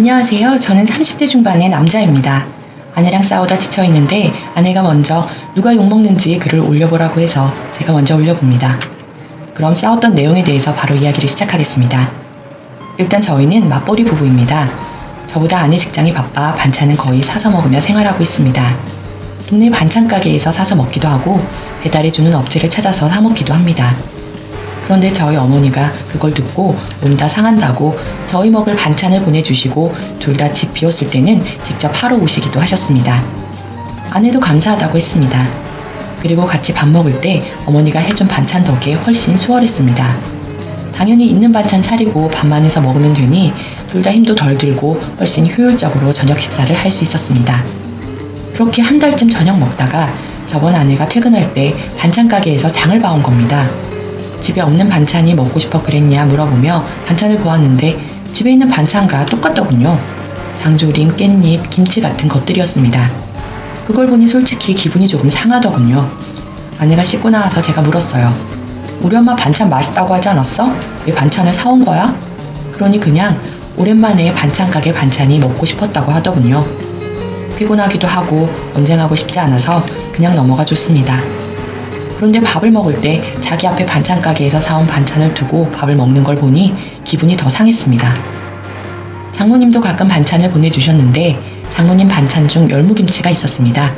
안녕하세요. 저는 30대 중반의 남자입니다. 아내랑 싸우다 지쳐있는데 아내가 먼저 누가 욕먹는지 글을 올려보라고 해서 제가 먼저 올려봅니다. 그럼 싸웠던 내용에 대해서 바로 이야기를 시작하겠습니다. 일단 저희는 맞벌이 부부입니다. 저보다 아내 직장이 바빠 반찬은 거의 사서 먹으며 생활하고 있습니다. 동네 반찬 가게에서 사서 먹기도 하고 배달해주는 업체를 찾아서 사 먹기도 합니다. 그런데 저희 어머니가 그걸 듣고 몸 다 상한다고 저희 먹을 반찬을 보내주시고 둘 다 집 비웠을 때는 직접 하러 오시기도 하셨습니다. 아내도 감사하다고 했습니다. 그리고 같이 밥 먹을 때 어머니가 해준 반찬 덕에 훨씬 수월했습니다. 당연히 있는 반찬 차리고 밥만 해서 먹으면 되니 둘 다 힘도 덜 들고 훨씬 효율적으로 저녁 식사를 할 수 있었습니다. 그렇게 한 달쯤 저녁 먹다가 저번 아내가 퇴근할 때 반찬 가게에서 장을 봐온 겁니다. 집에 없는 반찬이 먹고 싶어 그랬냐 물어보며 반찬을 보았는데 집에 있는 반찬과 똑같더군요. 장조림, 깻잎, 김치 같은 것들이었습니다. 그걸 보니 솔직히 기분이 조금 상하더군요. 아내가 씻고 나와서 제가 물었어요. 우리 엄마 반찬 맛있다고 하지 않았어? 왜 반찬을 사온 거야? 그러니 그냥 오랜만에 반찬 가게 반찬이 먹고 싶었다고 하더군요. 피곤하기도 하고 언쟁하고 싶지 않아서 그냥 넘어가 줬습니다. 그런데 밥을 먹을 때 자기 앞에 반찬 가게에서 사온 반찬을 두고 밥을 먹는 걸 보니 기분이 더 상했습니다. 장모님도 가끔 반찬을 보내주셨는데 장모님 반찬 중 열무김치가 있었습니다.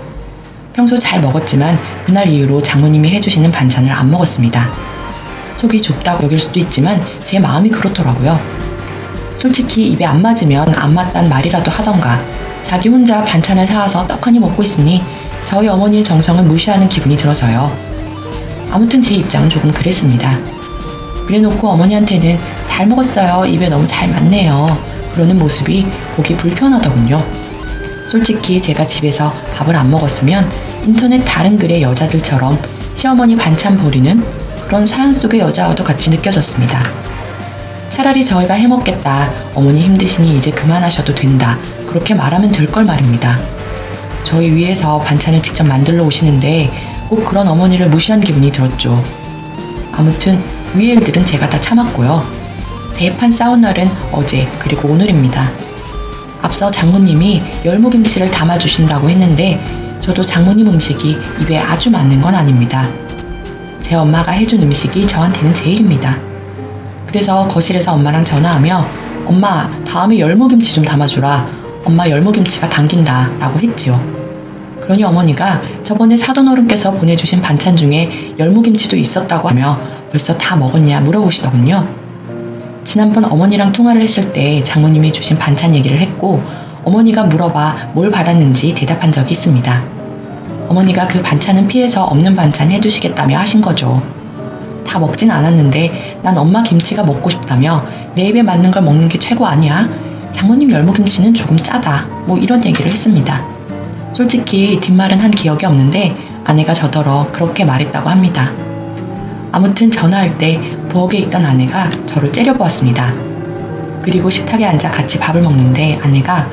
평소 잘 먹었지만 그날 이후로 장모님이 해주시는 반찬을 안 먹었습니다. 속이 좁다고 여길 수도 있지만 제 마음이 그렇더라고요. 솔직히 입에 안 맞으면 안 맞단 말이라도 하던가 자기 혼자 반찬을 사와서 떡하니 먹고 있으니 저희 어머니의 정성을 무시하는 기분이 들어서요. 아무튼 제 입장은 조금 그랬습니다. 그래놓고 어머니한테는 잘 먹었어요. 입에 너무 잘 맞네요. 그러는 모습이 보기 불편하더군요. 솔직히 제가 집에서 밥을 안 먹었으면 인터넷 다른 글의 여자들처럼 시어머니 반찬 버리는 그런 사연 속의 여자와도 같이 느껴졌습니다. 차라리 저희가 해먹겠다. 어머니 힘드시니 이제 그만하셔도 된다. 그렇게 말하면 될 걸 말입니다. 저희 위에서 반찬을 직접 만들러 오시는데 꼭 그런 어머니를 무시한 기분이 들었죠. 아무튼 위의 일들은 제가 다 참았고요. 대판 싸운 날은 어제 그리고 오늘입니다. 앞서 장모님이 열무김치를 담아주신다고 했는데 저도 장모님 음식이 입에 아주 맞는 건 아닙니다. 제 엄마가 해준 음식이 저한테는 제일입니다. 그래서 거실에서 엄마랑 전화하며 엄마 다음에 열무김치 좀 담아주라. 엄마 열무김치가 당긴다 라고 했지요. 그러니 어머니가 저번에 사돈어른께서 보내주신 반찬 중에 열무김치도 있었다고 하며 벌써 다 먹었냐 물어보시더군요. 지난번 어머니랑 통화를 했을 때 장모님이 주신 반찬 얘기를 했고 어머니가 물어봐 뭘 받았는지 대답한 적이 있습니다. 어머니가 그 반찬은 피해서 없는 반찬 해주시겠다며 하신 거죠. 다 먹진 않았는데 난 엄마 김치가 먹고 싶다며 내 입에 맞는 걸 먹는 게 최고 아니야? 장모님 열무김치는 조금 짜다. 뭐 이런 얘기를 했습니다. 솔직히 뒷말은 한 기억이 없는데 아내가 저더러 그렇게 말했다고 합니다. 아무튼 전화할 때 부엌에 있던 아내가 저를 째려보았습니다. 그리고 식탁에 앉아 같이 밥을 먹는데 아내가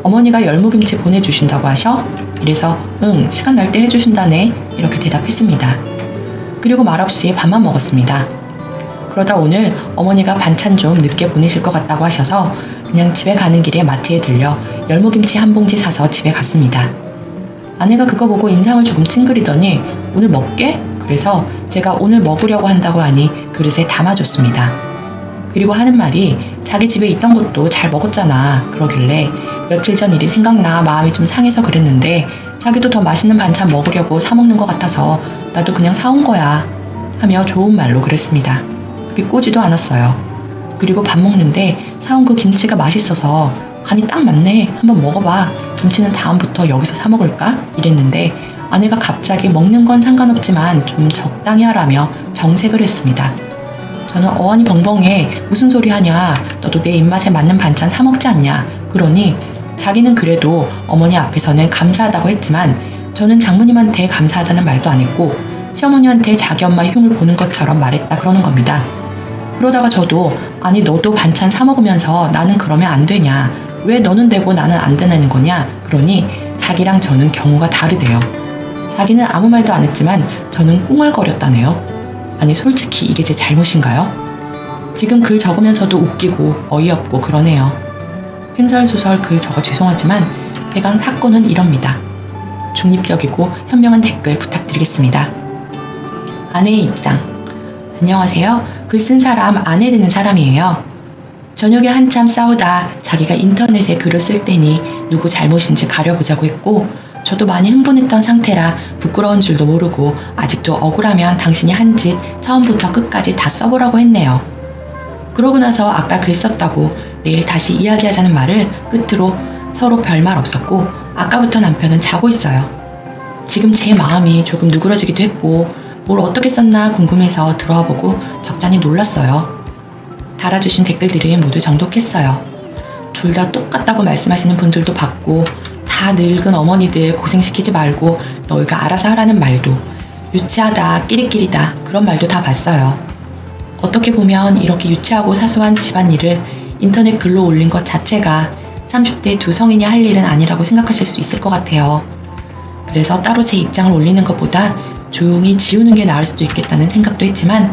어머니가 열무김치 보내주신다고 하셔? 이래서 응, 시간 날 때 해주신다네 이렇게 대답했습니다. 그리고 말없이 밥만 먹었습니다. 그러다 오늘 어머니가 반찬 좀 늦게 보내실 것 같다고 하셔서 그냥 집에 가는 길에 마트에 들려 열무김치 한 봉지 사서 집에 갔습니다. 아내가 그거 보고 인상을 조금 찡그리더니 오늘 먹게? 그래서 제가 오늘 먹으려고 한다고 하니 그릇에 담아줬습니다. 그리고 하는 말이 자기 집에 있던 것도 잘 먹었잖아. 그러길래 며칠 전 일이 생각나 마음이 좀 상해서 그랬는데 자기도 더 맛있는 반찬 먹으려고 사 먹는 것 같아서 나도 그냥 사온 거야 하며 좋은 말로 그랬습니다. 비꼬지도 않았어요. 그리고 밥 먹는데 사온 그 김치가 맛있어서 간이 딱 맞네. 한번 먹어봐. 김치는 다음부터 여기서 사 먹을까? 이랬는데 아내가 갑자기 먹는 건 상관없지만 좀 적당히 하라며 정색을 했습니다. 저는 어안이 벙벙해. 무슨 소리 하냐. 너도 내 입맛에 맞는 반찬 사 먹지 않냐. 그러니 자기는 그래도 어머니 앞에서는 감사하다고 했지만 저는 장모님한테 감사하다는 말도 안 했고 시어머니한테 자기 엄마 흉을 보는 것처럼 말했다 그러는 겁니다. 그러다가 저도 아니 너도 반찬 사 먹으면서 나는 그러면 안 되냐. 왜 너는 되고 나는 안 되는 거냐. 그러니 자기랑 저는 경우가 다르대요. 자기는 아무 말도 안 했지만 저는 꿍얼거렸다네요. 아니 솔직히 이게 제 잘못인가요? 지금 글 적으면서도 웃기고 어이없고 그러네요. 횡설수설 글 적어 죄송하지만 대강 사건은 이럽니다. 중립적이고 현명한 댓글 부탁드리겠습니다. 아내의 입장. 안녕하세요. 글 쓴 사람 아내 되는 사람이에요. 저녁에 한참 싸우다 자기가 인터넷에 글을 쓸 때니 누구 잘못인지 가려보자고 했고 저도 많이 흥분했던 상태라 부끄러운 줄도 모르고 아직도 억울하면 당신이 한 짓 처음부터 끝까지 다 써보라고 했네요. 그러고 나서 아까 글 썼다고 내일 다시 이야기하자는 말을 끝으로 서로 별말 없었고 아까부터 남편은 자고 있어요. 지금 제 마음이 조금 누그러지기도 했고 뭘 어떻게 썼나 궁금해서 들어와 보고 적잖이 놀랐어요. 달아주신 댓글들이 모두 정독했어요. 둘 다 똑같다고 말씀하시는 분들도 봤고 다 늙은 어머니들 고생시키지 말고 너희가 알아서 하라는 말도 유치하다 끼리끼리다 그런 말도 다 봤어요. 어떻게 보면 이렇게 유치하고 사소한 집안일을 인터넷 글로 올린 것 자체가 30대 두 성인이 할 일은 아니라고 생각하실 수 있을 것 같아요. 그래서 따로 제 입장을 올리는 것보다 조용히 지우는 게 나을 수도 있겠다는 생각도 했지만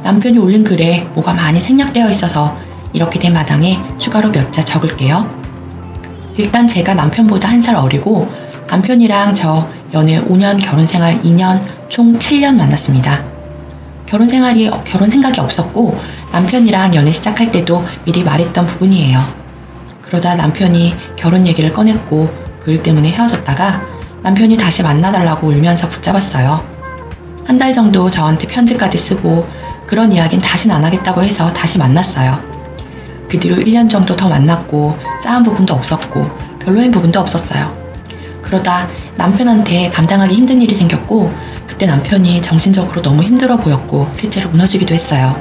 남편이 올린 글에 뭐가 많이 생략되어 있어서 이렇게 된 마당에 추가로 몇 자 적을게요. 일단 제가 남편보다 한 살 어리고 남편이랑 저 연애 5년 결혼생활 2년 총 7년 만났습니다. 결혼 생각이 없었고 남편이랑 연애 시작할 때도 미리 말했던 부분이에요. 그러다 남편이 결혼 얘기를 꺼냈고 그 일 때문에 헤어졌다가 남편이 다시 만나달라고 울면서 붙잡았어요. 한 달 정도 저한테 편지까지 쓰고 그런 이야기는 다신 안 하겠다고 해서 다시 만났어요. 그 뒤로 1년 정도 더 만났고 싸운 부분도 없었고 별로인 부분도 없었어요. 그러다 남편한테 감당하기 힘든 일이 생겼고 그때 남편이 정신적으로 너무 힘들어 보였고 실제로 무너지기도 했어요.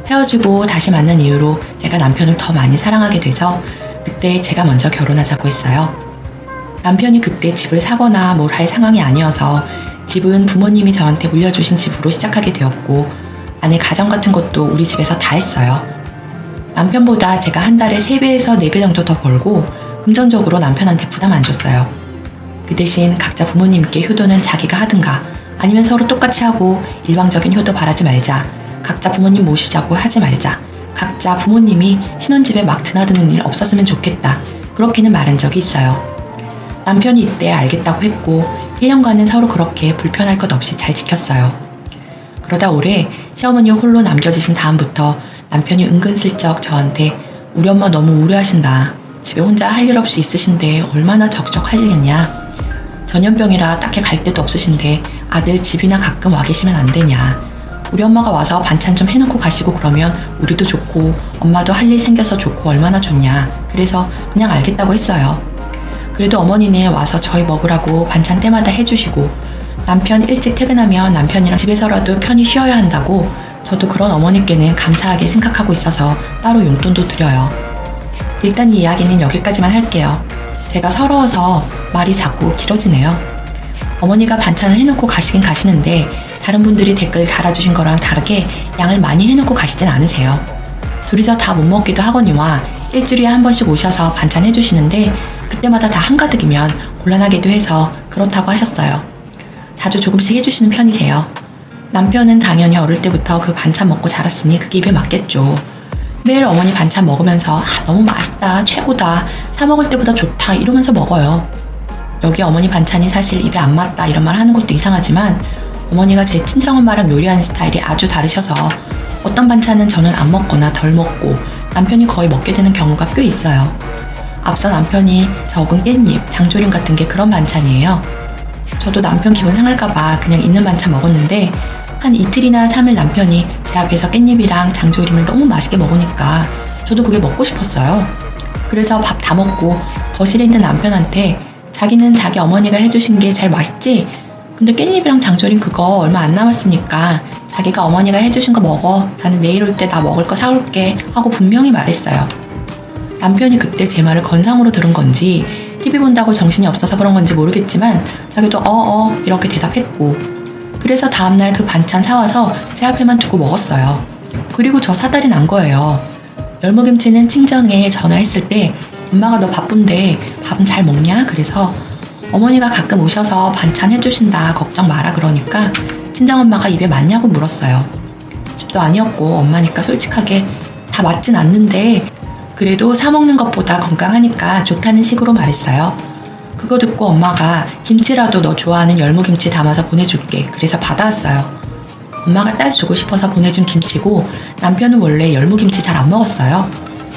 헤어지고 다시 만난 이후로 제가 남편을 더 많이 사랑하게 돼서 그때 제가 먼저 결혼하자고 했어요. 남편이 그때 집을 사거나 뭘 할 상황이 아니어서 집은 부모님이 저한테 물려주신 집으로 시작하게 되었고 아내 가정 같은 것도 우리 집에서 다 했어요. 남편보다 제가 한 달에 3배에서 4배 정도 더 벌고 금전적으로 남편한테 부담 안 줬어요. 그 대신 각자 부모님께 효도는 자기가 하든가 아니면 서로 똑같이 하고 일방적인 효도 바라지 말자. 각자 부모님 모시자고 하지 말자. 각자 부모님이 신혼집에 막 드나드는 일 없었으면 좋겠다. 그렇게는 말한 적이 있어요. 남편이 이때 알겠다고 했고 1년간은 서로 그렇게 불편할 것 없이 잘 지켰어요. 그러다 올해 시어머니 홀로 남겨지신 다음부터 남편이 은근슬쩍 저한테 우리 엄마 너무 우려하신다. 집에 혼자 할 일 없이 있으신데 얼마나 적적하시겠냐. 전염병이라 딱히 갈 데도 없으신데 아들 집이나 가끔 와 계시면 안 되냐. 우리 엄마가 와서 반찬 좀 해놓고 가시고 그러면 우리도 좋고 엄마도 할 일 생겨서 좋고 얼마나 좋냐. 그래서 그냥 알겠다고 했어요. 그래도 어머니는 와서 저희 먹으라고 반찬 때마다 해주시고 남편 일찍 퇴근하면 남편이랑 집에서라도 편히 쉬어야 한다고 저도 그런 어머니께는 감사하게 생각하고 있어서 따로 용돈도 드려요. 일단 이 이야기는 여기까지만 할게요. 제가 서러워서 말이 자꾸 길어지네요. 어머니가 반찬을 해놓고 가시긴 가시는데 다른 분들이 댓글 달아주신 거랑 다르게 양을 많이 해놓고 가시진 않으세요. 둘이서 다 못 먹기도 하거니와 일주일에 한 번씩 오셔서 반찬 해주시는데 그때마다 다 한가득이면 곤란하기도 해서 그렇다고 하셨어요. 자주 조금씩 해주시는 편이세요. 남편은 당연히 어릴 때부터 그 반찬 먹고 자랐으니 그게 입에 맞겠죠. 매일 어머니 반찬 먹으면서 너무 맛있다, 최고다, 사 먹을 때보다 좋다 이러면서 먹어요. 여기 어머니 반찬이 사실 입에 안 맞다 이런 말 하는 것도 이상하지만 어머니가 제 친정엄마랑 요리하는 스타일이 아주 다르셔서 어떤 반찬은 저는 안 먹거나 덜 먹고 남편이 거의 먹게 되는 경우가 꽤 있어요. 앞서 남편이 적은 깻잎, 장조림 같은 게 그런 반찬이에요. 저도 남편 기분 상할까봐 그냥 있는 반찬 먹었는데 한 이틀이나 3일 남편이 제 앞에서 깻잎이랑 장조림을 너무 맛있게 먹으니까 저도 그게 먹고 싶었어요. 그래서 밥 다 먹고 거실에 있는 남편한테 자기는 자기 어머니가 해주신 게 제일 맛있지? 근데 깻잎이랑 장조림 그거 얼마 안 남았으니까 자기가 어머니가 해주신 거 먹어. 나는 내일 올 때 나 먹을 거 사올게 하고 분명히 말했어요. 남편이 그때 제 말을 건상으로 들은 건지 TV 본다고 정신이 없어서 그런 건지 모르겠지만 자기도 이렇게 대답했고 그래서 다음날 그 반찬 사와서 제 앞에만 두고 먹었어요. 그리고 저 사달이 난 거예요. 열무김치는 친정에 전화했을 때 엄마가 너 바쁜데 밥은 잘 먹냐? 그래서 어머니가 가끔 오셔서 반찬 해주신다 걱정 마라 그러니까 친정엄마가 입에 맞냐고 물었어요. 집도 아니었고 엄마니까 솔직하게 다 맞진 않는데 그래도 사 먹는 것보다 건강하니까 좋다는 식으로 말했어요. 그거 듣고 엄마가 김치라도 너 좋아하는 열무김치 담아서 보내줄게. 그래서 받아왔어요. 엄마가 따주고 싶어서 보내준 김치고 남편은 원래 열무김치 잘 안 먹었어요.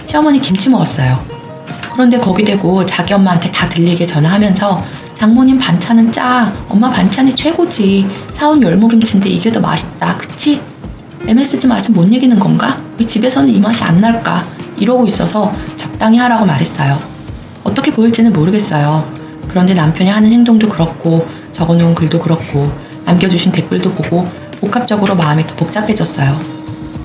시어머니 김치 먹었어요. 그런데 거기 대고 자기 엄마한테 다 들리게 전화하면서 장모님 반찬은 짜. 엄마 반찬이 최고지. 사온 열무김치인데 이게 더 맛있다. 그치? MSG 맛은 못 이기는 건가? 왜 집에서는 이 맛이 안 날까? 이러고 있어서 적당히 하라고 말했어요. 어떻게 보일지는 모르겠어요. 그런데 남편이 하는 행동도 그렇고 적어놓은 글도 그렇고 남겨주신 댓글도 보고 복합적으로 마음이 더 복잡해졌어요.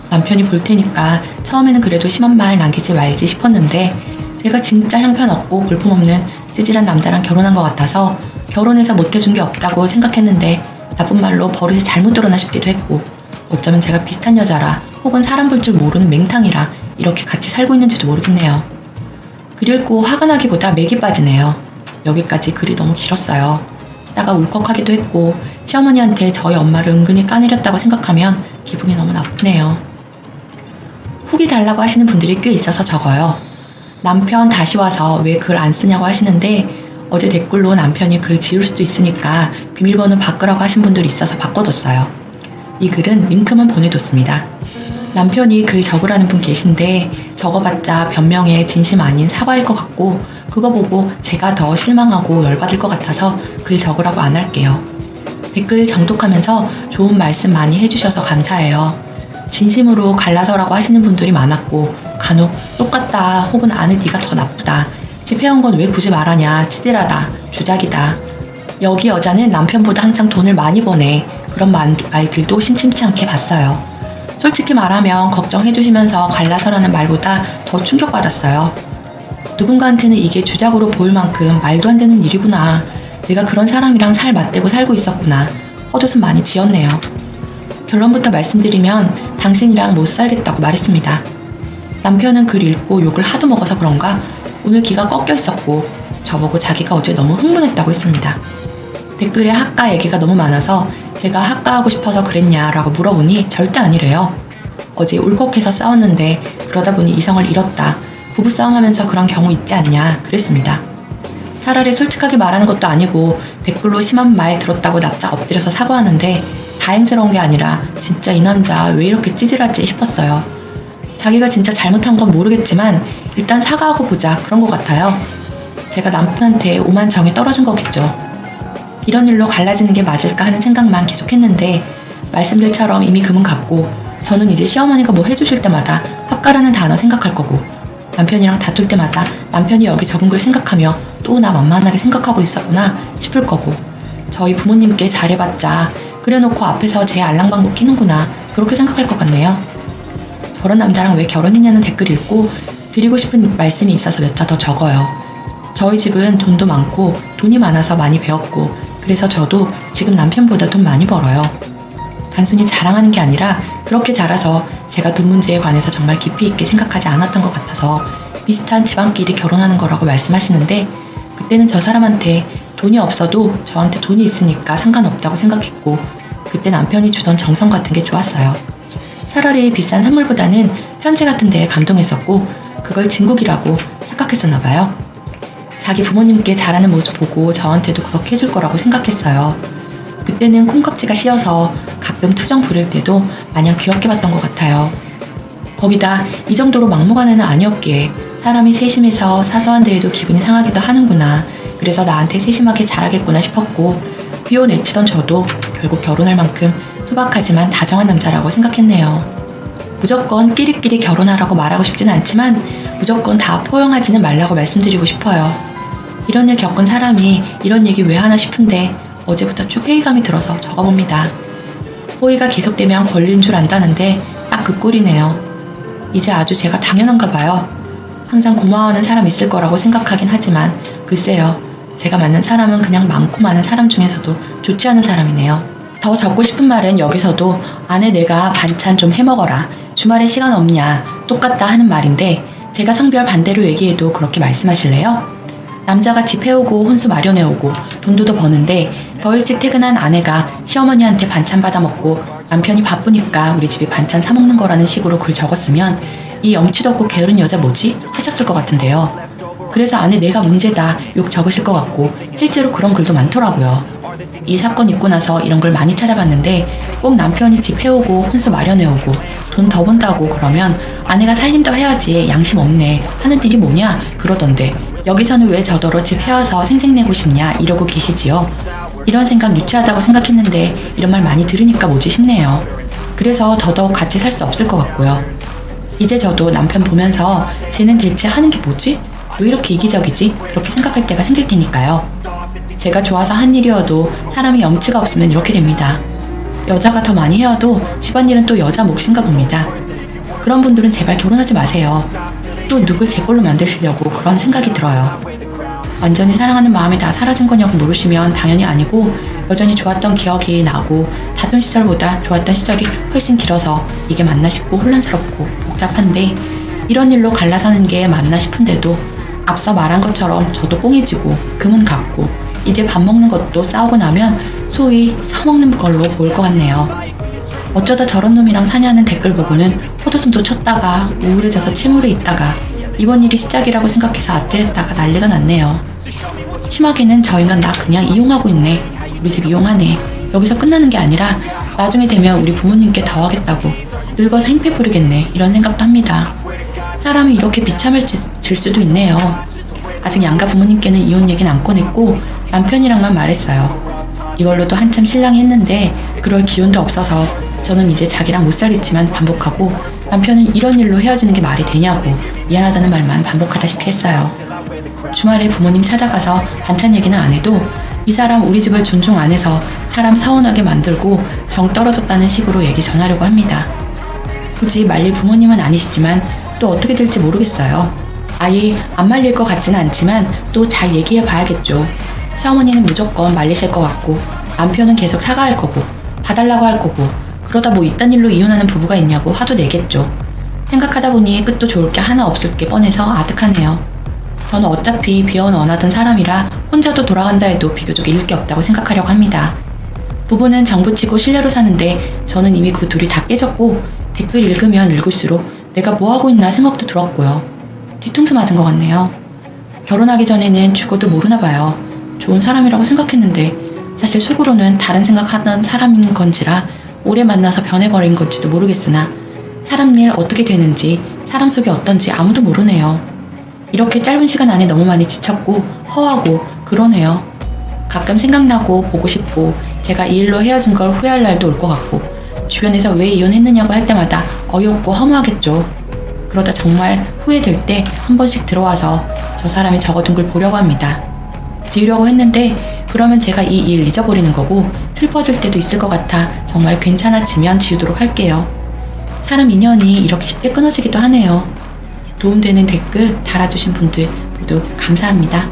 남편이 볼 테니까 처음에는 그래도 심한 말 남기지 말지 싶었는데 제가 진짜 형편없고 볼품없는 찌질한 남자랑 결혼한 것 같아서 결혼해서 못해준 게 없다고 생각했는데 나쁜 말로 버릇이 잘못 들었나 싶기도 했고 어쩌면 제가 비슷한 여자라 혹은 사람 볼 줄 모르는 맹탕이라 이렇게 같이 살고 있는지도 모르겠네요. 글 읽고 화가 나기보다 맥이 빠지네요. 여기까지 글이 너무 길었어요. 쓰다가 울컥하기도 했고 시어머니한테 저희 엄마를 은근히 까내렸다고 생각하면 기분이 너무 나쁘네요. 후기 달라고 하시는 분들이 꽤 있어서 적어요. 남편 다시 와서 왜 글 안 쓰냐고 하시는데 어제 댓글로 남편이 글 지울 수도 있으니까 비밀번호 바꾸라고 하신 분들이 있어서 바꿔뒀어요. 이 글은 링크만 보내뒀습니다. 남편이 글 적으라는 분 계신데 적어봤자 변명에 진심 아닌 사과일 것 같고 그거 보고 제가 더 실망하고 열받을 것 같아서 글 적으라고 안 할게요. 댓글 정독하면서 좋은 말씀 많이 해주셔서 감사해요. 진심으로 갈라서라고 하시는 분들이 많았고 간혹 똑같다 혹은 아는 네가 더 나쁘다 집 해온 건 왜 굳이 말하냐 치질하다 주작이다 여기 여자는 남편보다 항상 돈을 많이 버네 그런 말들도 심심치 않게 봤어요. 솔직히 말하면 걱정해주시면서 갈라서라는 말보다 더 충격받았어요. 누군가한테는 이게 주작으로 보일 만큼 말도 안 되는 일이구나. 내가 그런 사람이랑 살 맞대고 살고 있었구나. 헛웃음 많이 지었네요. 결론부터 말씀드리면 당신이랑 못 살겠다고 말했습니다. 남편은 글 읽고 욕을 하도 먹어서 그런가 오늘 기가 꺾여 있었고 저보고 자기가 어제 너무 흥분했다고 했습니다. 댓글에 학가 얘기가 너무 많아서 제가 학가하고 싶어서 그랬냐라고 물어보니 절대 아니래요. 어제 울컥해서 싸웠는데 그러다 보니 이성을 잃었다. 부부싸움 하면서 그런 경우 있지 않냐 그랬습니다. 차라리 솔직하게 말하는 것도 아니고 댓글로 심한 말 들었다고 납작 엎드려서 사과하는데 다행스러운 게 아니라 진짜 이 남자 왜 이렇게 찌질하지 싶었어요. 자기가 진짜 잘못한 건 모르겠지만 일단 사과하고 보자 그런 것 같아요. 제가 남편한테 오만 정이 떨어진 거겠죠. 이런 일로 갈라지는 게 맞을까 하는 생각만 계속했는데 말씀들처럼 이미 금은 갔고 저는 이제 시어머니가 뭐 해주실 때마다 합가라는 단어 생각할 거고 남편이랑 다툴 때마다 남편이 여기 적은 걸 생각하며 또 나 만만하게 생각하고 있었구나 싶을 거고 저희 부모님께 잘해봤자 그래놓고 앞에서 제 알랑방구 끼는구나 그렇게 생각할 것 같네요. 저런 남자랑 왜 결혼했냐는 댓글 읽고 드리고 싶은 말씀이 있어서 몇 자 더 적어요. 저희 집은 돈도 많고 돈이 많아서 많이 배웠고 그래서 저도 지금 남편보다 돈 많이 벌어요. 단순히 자랑하는 게 아니라 그렇게 자라서 제가 돈 문제에 관해서 정말 깊이 있게 생각하지 않았던 것 같아서 비슷한 집안끼리 결혼하는 거라고 말씀하시는데 그때는 저 사람한테 돈이 없어도 저한테 돈이 있으니까 상관없다고 생각했고 그때 남편이 주던 정성 같은 게 좋았어요. 차라리 비싼 선물보다는 편지 같은 데에 감동했었고 그걸 진국이라고 착각했었나 봐요. 자기 부모님께 잘하는 모습 보고 저한테도 그렇게 해줄 거라고 생각했어요. 그때는 콩깍지가 씌어서 가끔 투정 부릴 때도 마냥 귀엽게 봤던 것 같아요. 거기다 이 정도로 막무가내는 아니었기에 사람이 세심해서 사소한 데에도 기분이 상하기도 하는구나. 그래서 나한테 세심하게 잘하겠구나 싶었고 비호 내치던 저도 결국 결혼할 만큼 소박하지만 다정한 남자라고 생각했네요. 무조건 끼리끼리 결혼하라고 말하고 싶진 않지만 무조건 다 포용하지는 말라고 말씀드리고 싶어요. 이런 일 겪은 사람이 이런 얘기 왜 하나 싶은데 어제부터 쭉 회의감이 들어서 적어봅니다. 호의가 계속되면 걸린 줄 안다는데 딱 그 꼴이네요. 이제 아주 제가 당연한가 봐요. 항상 고마워하는 사람 있을 거라고 생각하긴 하지만 글쎄요. 제가 만난 사람은 그냥 많고 많은 사람 중에서도 좋지 않은 사람이네요. 더 적고 싶은 말은 여기서도 아내 내가 반찬 좀 해먹어라. 주말에 시간 없냐. 똑같다 하는 말인데 제가 성별 반대로 얘기해도 그렇게 말씀하실래요? 남자가 집 해오고 혼수 마련해오고 돈도 더 버는데 더 일찍 퇴근한 아내가 시어머니한테 반찬 받아 먹고 남편이 바쁘니까 우리 집이 반찬 사 먹는 거라는 식으로 글 적었으면 이 염치도 없고 게으른 여자 뭐지? 하셨을 것 같은데요. 그래서 안에 내가 문제다 욕 적으실 것 같고 실제로 그런 글도 많더라고요. 이 사건 있고 나서 이런 걸 많이 찾아봤는데 꼭 남편이 집 해오고 혼수 마련해오고 돈 더 번다고 그러면 아내가 살림 더 해야지 양심 없네 하는 일이 뭐냐 그러던데 여기서는 왜 저더러 집 해와서 생색내고 싶냐 이러고 계시지요. 이런 생각 유치하다고 생각했는데 이런 말 많이 들으니까 뭐지 싶네요. 그래서 더더욱 같이 살 수 없을 것 같고요. 이제 저도 남편 보면서 쟤는 대체 하는 게 뭐지? 왜 이렇게 이기적이지? 그렇게 생각할 때가 생길 테니까요. 제가 좋아서 한 일이어도 사람이 염치가 없으면 이렇게 됩니다. 여자가 더 많이 해와도 집안일은 또 여자 몫인가 봅니다. 그런 분들은 제발 결혼하지 마세요. 또 누굴 제 걸로 만드시려고 그런 생각이 들어요. 완전히 사랑하는 마음이 다 사라진 거냐고 물으시면 당연히 아니고 여전히 좋았던 기억이 나고 다른 시절보다 좋았던 시절이 훨씬 길어서 이게 맞나 싶고 혼란스럽고 복잡한데 이런 일로 갈라서는 게 맞나 싶은데도 앞서 말한 것처럼 저도 꽁해지고 금은 갔고 이제 밥 먹는 것도 싸우고 나면 소위 처먹는 걸로 보일 것 같네요. 어쩌다 저런 놈이랑 사냐는 댓글 보고는 포도숨도 쳤다가 우울해져서 침울해 있다가 이번 일이 시작이라고 생각해서 아찔했다가 난리가 났네요. 심하게는 저 인간 나 그냥 이용하고 있네. 우리 집 이용하네. 여기서 끝나는 게 아니라 나중에 되면 우리 부모님께 더 하겠다고 늙어서 행패 부리겠네 이런 생각도 합니다. 사람이 이렇게 비참해질 수도 있네요. 아직 양가 부모님께는 이혼 얘기는 안 꺼냈고 남편이랑만 말했어요. 이걸로도 한참 신랑이 했는데 그럴 기운도 없어서 저는 이제 자기랑 못 살겠지만 반복하고 남편은 이런 일로 헤어지는 게 말이 되냐고 미안하다는 말만 반복하다시피 했어요. 주말에 부모님 찾아가서 반찬 얘기는 안 해도 이 사람 우리 집을 존중 안 해서 사람 서운하게 만들고 정 떨어졌다는 식으로 얘기 전하려고 합니다. 굳이 말릴 부모님은 아니시지만 또 어떻게 될지 모르겠어요. 아예 안 말릴 것 같지는 않지만 또 잘 얘기해 봐야겠죠. 시어머니는 무조건 말리실 것 같고 남편은 계속 사과할 거고 봐달라고 할 거고 그러다 뭐 이딴 일로 이혼하는 부부가 있냐고 화도 내겠죠. 생각하다 보니 끝도 좋을 게 하나 없을 게 뻔해서 아득하네요. 저는 어차피 비혼 원하던 사람이라 혼자도 돌아간다 해도 비교적 잃을 게 없다고 생각하려고 합니다. 부부는 정부치고 신뢰로 사는데 저는 이미 그 둘이 다 깨졌고 댓글 읽으면 읽을수록 내가 뭐하고 있나 생각도 들었고요. 뒤통수 맞은 것 같네요. 결혼하기 전에는 죽어도 모르나 봐요. 좋은 사람이라고 생각했는데 사실 속으로는 다른 생각하던 사람인 건지라 오래 만나서 변해버린 건지도 모르겠으나 사람 일 어떻게 되는지 사람 속이 어떤지 아무도 모르네요. 이렇게 짧은 시간 안에 너무 많이 지쳤고 허하고 그러네요. 가끔 생각나고 보고 싶고 제가 이 일로 헤어진 걸 후회할 날도 올 것 같고 주변에서 왜 이혼했느냐고 할 때마다 어이없고 허무하겠죠. 그러다 정말 후회될 때 한 번씩 들어와서 저 사람이 적어둔 걸 보려고 합니다. 지우려고 했는데 그러면 제가 이 일 잊어버리는 거고 슬퍼질 때도 있을 것 같아 정말 괜찮아지면 지우도록 할게요. 사람 인연이 이렇게 쉽게 끊어지기도 하네요. 도움되는 댓글 달아주신 분들 모두 감사합니다.